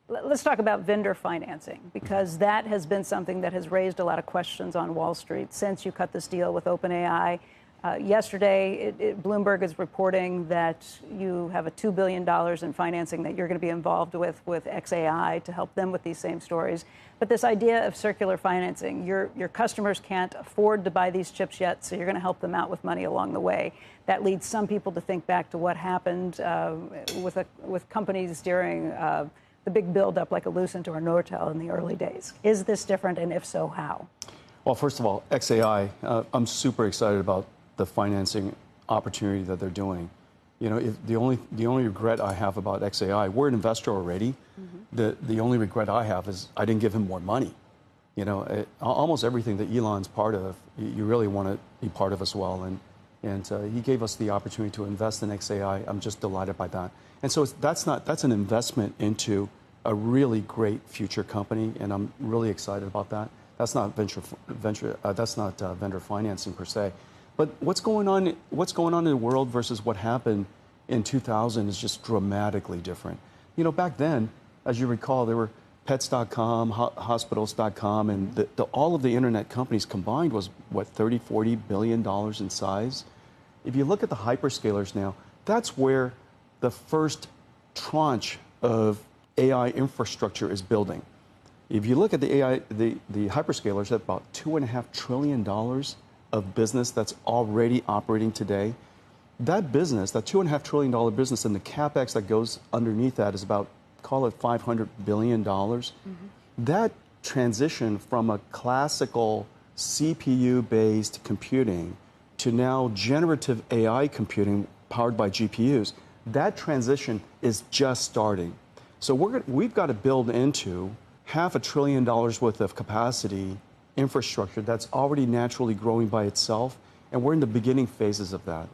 Let's talk about vendor financing, because that has been something that has raised a lot of questions on Wall Street since you cut this deal with OpenAI. Yesterday, Bloomberg is reporting that you have a $2 billion in financing that you're going to be involved with x.ai to help them with these same stories. But this idea of circular financing, your customers can't afford to buy these chips yet, so you're going to help them out with money along the way. That leads some people to think back to what happened with companies during the big buildup like a Lucent or a Nortel in the early days. Is this different, and if so, how? Well, first of all, x.ai, I'm super excited about the financing opportunity that they're doing. You know, the only regret I have about x.ai, we're an investor already. The only regret I have is I didn't give him more money. You know, almost everything that Elon's part of, you really want to be part of as well. And he gave us the opportunity to invest in x.ai. I'm just delighted by that. And so that's an investment into a really great future company, and I'm really excited about that. That's not vendor financing per se. But what's going on in the world versus what happened in 2000 is just dramatically different. You know, back then, as you recall, there were pets.com, hospitals.com, and all of the internet companies combined was, what, $30–40 billion in size? If you look at the hyperscalers now, that's where the first tranche of AI infrastructure is building. If you look at the AI, the hyperscalers have about $2.5 trillion of business that's already operating today. That business, that $2.5 trillion business, and the CapEx that goes underneath that is about, call it $500 billion. That transition from a classical CPU-based computing to now generative AI computing powered by GPUs, that transition is just starting. So we've got to build into $500 billion worth of capacity infrastructure that's already naturally growing by itself, and we're in the beginning phases of that.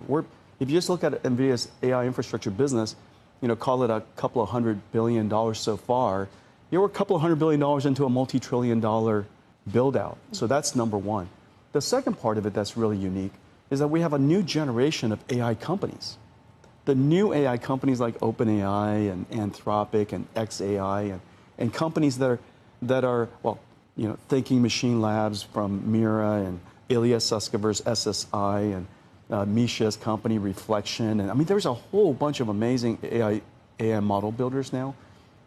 If you just look at NVIDIA's AI infrastructure business, you know, call it a couple of $100 billion so far, we're a couple of $100 billion into a multi-trillion-dollar build-out. So that's number one. The second part of it that's really unique is that we have a new generation of AI companies. The new AI companies like OpenAI and Anthropic and x.ai and companies that are well, you know, Thinking Machine Labs from Mira and Ilya Sutskever's SSI and Misha's company Reflection. And I mean, there's a whole bunch of amazing AI model builders now.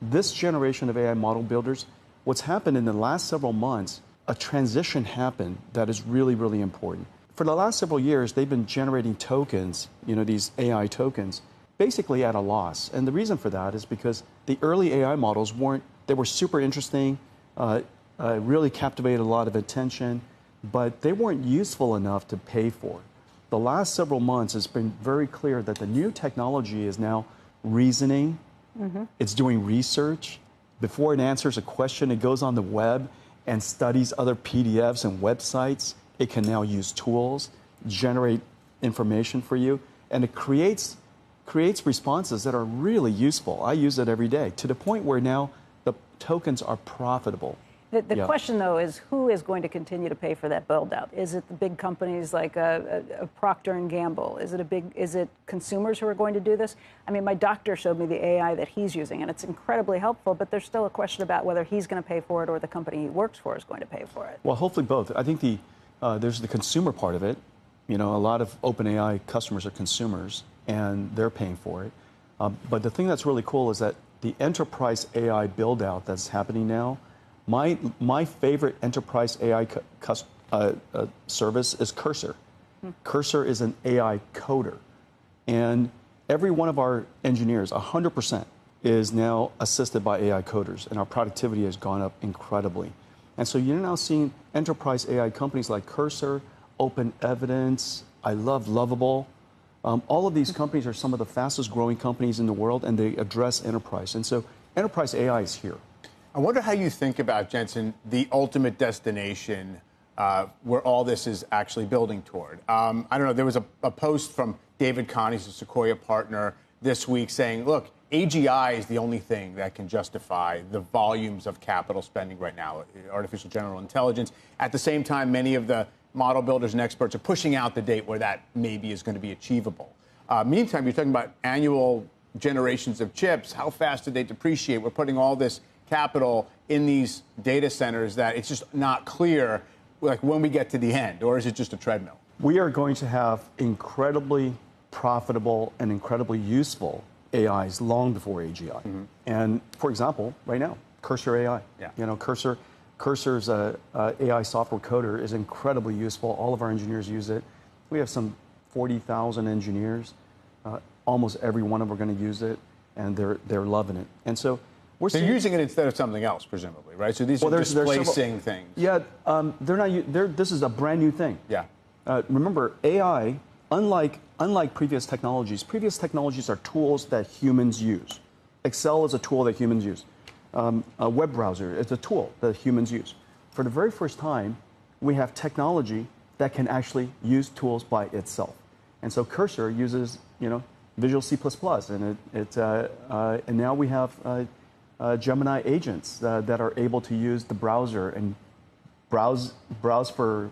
This generation of AI model builders, what's happened in the last several months, a transition happened that is really, really important. For the last several years, they've been generating tokens, you know, these AI tokens, basically at a loss. And the reason for that is because the early AI models they were super interesting, really captivated a lot of attention, but they weren't useful enough to pay for. The last several months, it's been very clear that the new technology is now reasoning, it's doing research. Before it answers a question, it goes on the web and studies other PDFs and websites. It can now use tools, generate information for you, and it creates responses that are really useful. I use it every day, to the point where now the tokens are profitable. The question, though, is who is going to continue to pay for that build-out? Is it the big companies like a Procter & Gamble? Is it consumers who are going to do this? I mean, my doctor showed me the AI that he's using, and it's incredibly helpful, but there's still a question about whether he's going to pay for it or the company he works for is going to pay for it. Well, hopefully both. I think there's the consumer part of it. You know, a lot of OpenAI customers are consumers, and they're paying for it. But the thing that's really cool is that the enterprise AI build-out that's happening now, my favorite enterprise AI service is Cursor. Cursor is an AI coder. And every one of our engineers, 100%, is now assisted by AI coders. And our productivity has gone up incredibly. And so you're now seeing enterprise AI companies like Cursor, Open Evidence, I love Lovable. All of these companies are some of the fastest growing companies in the world, and they address enterprise. And so enterprise AI is here. I wonder how you think about, Jensen, the ultimate destination where all this is actually building toward. I don't know, there was a post from David Connie, who's a Sequoia partner, this week saying, look, AGI is the only thing that can justify the volumes of capital spending right now, artificial general intelligence. At the same time, many of the model builders and experts are pushing out the date where that maybe is going to be achievable. Meantime, you're talking about annual generations of chips. How fast do they depreciate? We're putting all this capital in these data centers that it's just not clear, like, when we get to the end, or is it just a treadmill? We are going to have incredibly profitable and incredibly useful AIs long before AGI. And for example, right now, Cursor.ai. Yeah. You know, Cursor's AI software coder is incredibly useful. All of our engineers use it. We have some 40,000 engineers. Almost every one of them are going to use it, and they're loving it. And so they're using it instead of something else, presumably, right? So these are displacing things. Yeah, they're not. This is a brand new thing. Yeah. Remember, AI, unlike previous technologies are tools that humans use. Excel is a tool that humans use. A web browser is a tool that humans use. For the very first time, we have technology that can actually use tools by itself. And so Cursor uses, Visual C++, and and now we have Gemini agents that are able to use the browser and browse for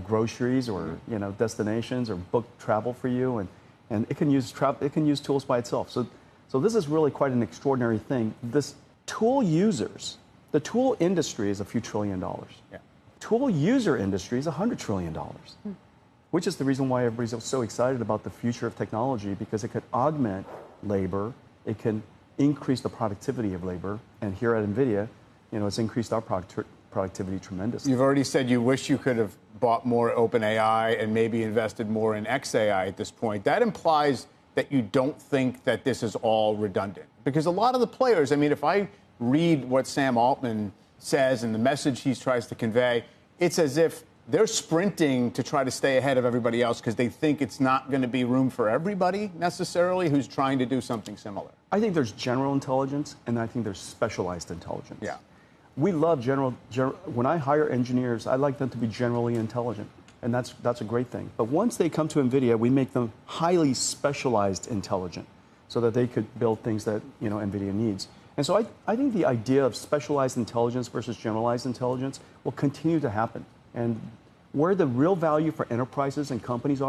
groceries or destinations or book travel for you, and it can use tools by itself. So this is really quite an extraordinary thing. This the tool industry is a few $1 trillion. Yeah. Tool user industry is $100 trillion, which is the reason why everybody's so excited about the future of technology, because it could augment labor, it can increase the productivity of labor, and here at NVIDIA, it's increased our productivity tremendously. You've already said you wish you could have bought more OpenAI and maybe invested more in x.ai at this point. That implies that you don't think that this is all redundant. Because a lot of the players, if I read what Sam Altman says and the message he tries to convey, it's as if they're sprinting to try to stay ahead of everybody else because they think it's not going to be room for everybody necessarily who's trying to do something similar. I think there's general intelligence, and I think there's specialized intelligence. Yeah. We love general. When I hire engineers, I like them to be generally intelligent, and that's a great thing. But once they come to NVIDIA, we make them highly specialized intelligent, so that they could build things that NVIDIA needs. And so I think the idea of specialized intelligence versus generalized intelligence will continue to happen. And where the real value for enterprises and companies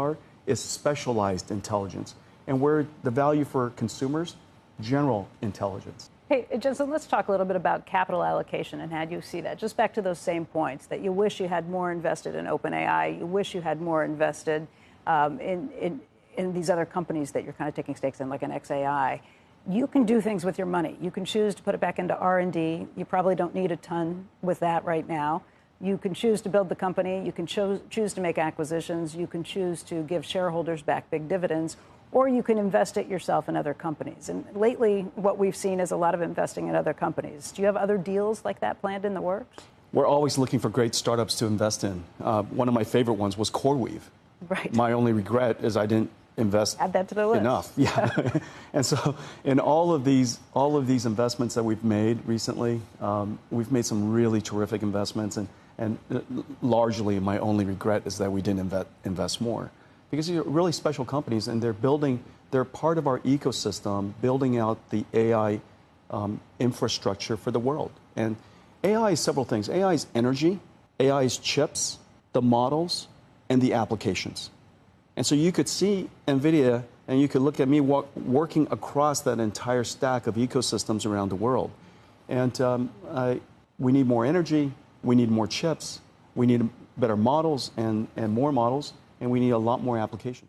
is specialized intelligence, and where the value for consumers, general intelligence. Hey, Jensen, let's talk a little bit about capital allocation and how you see that. Just back to those same points, that you wish you had more invested in OpenAI, you wish you had more invested in these other companies that you're kind of taking stakes in, like an x.ai. You can do things with your money. You can choose to put it back into R&D. You probably don't need a ton with that right now. You can choose to build the company. You can choose to make acquisitions. You can choose to give shareholders back big dividends, or you can invest it yourself in other companies. And lately, what we've seen is a lot of investing in other companies. Do you have other deals like that planned in the works? We're always looking for great startups to invest in. One of my favorite ones was CoreWeave. Right. My only regret is I didn't invest Add that to the list. enough. Yeah. And so in all of these investments that we've made recently, we've made some really terrific investments, and largely my only regret is that we didn't invest more. Because these are really special companies, and they're part of our ecosystem, building out the AI infrastructure for the world. And AI is several things. AI is energy, AI is chips, the models, and the applications. And so you could see NVIDIA, and you could look at me working across that entire stack of ecosystems around the world. And we need more energy, we need more chips, we need better models and more models, and we need a lot more applications.